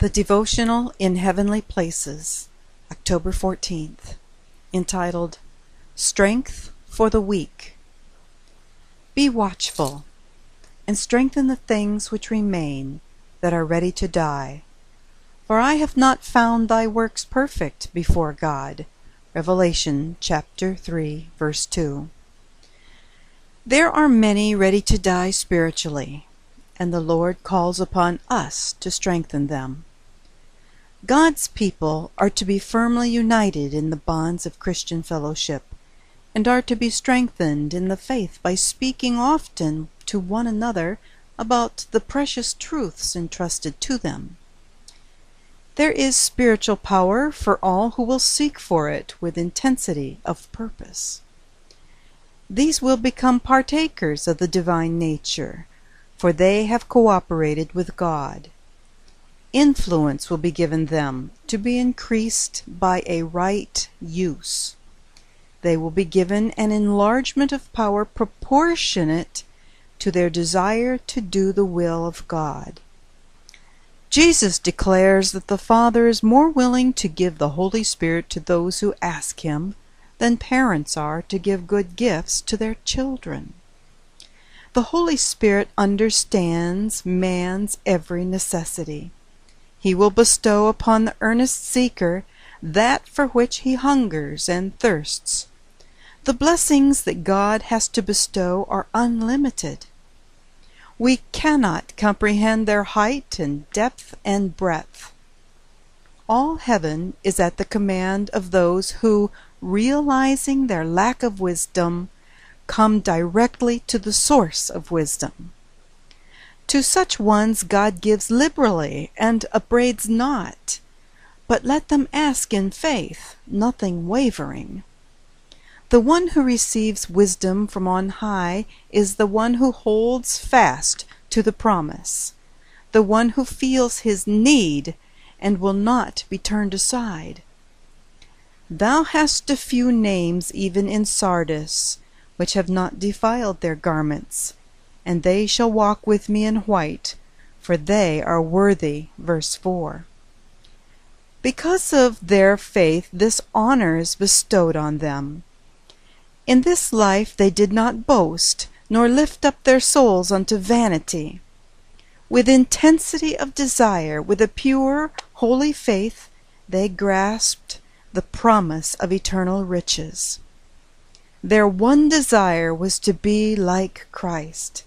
The Devotional in Heavenly Places, October 14th, entitled, Strength for the Weak. Be watchful, and strengthen the things which remain, that are ready to die. For I have not found thy works perfect before God. Revelation chapter 3, verse 2. There are many ready to die spiritually, and the Lord calls upon us to strengthen them. God's people are to be firmly united in the bonds of Christian fellowship, and are to be strengthened in the faith by speaking often to one another about the precious truths entrusted to them. There is spiritual power for all who will seek for it with intensity of purpose. These will become partakers of the divine nature, for they have cooperated with God. Influence will be given them to be increased by a right use. They will be given an enlargement of power proportionate to their desire to do the will of God. Jesus declares that the Father is more willing to give the Holy Spirit to those who ask Him than parents are to give good gifts to their children. The Holy Spirit understands man's every necessity. He will bestow upon the earnest seeker that for which he hungers and thirsts. The blessings that God has to bestow are unlimited. We cannot comprehend their height and depth and breadth. All heaven is at the command of those who, realizing their lack of wisdom, come directly to the source of wisdom. To such ones God gives liberally and upbraids not, but let them ask in faith, nothing wavering. The one who receives wisdom from on high is the one who holds fast to the promise, the one who feels his need and will not be turned aside. Thou hast a few names even in Sardis, which have not defiled their garments, and they shall walk with me in white, for they are worthy. Verse 4. Because of their faith this honor is bestowed on them. In this life they did not boast, nor lift up their souls unto vanity. With intensity of desire, with a pure, holy faith, they grasped the promise of eternal riches. Their one desire was to be like Christ.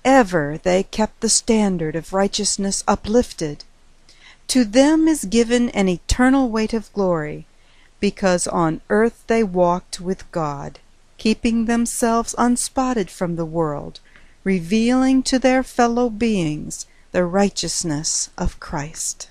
Ever they kept the standard of righteousness uplifted. To them is given an eternal weight of glory, because on earth they walked with God, keeping themselves unspotted from the world, revealing to their fellow beings the righteousness of Christ.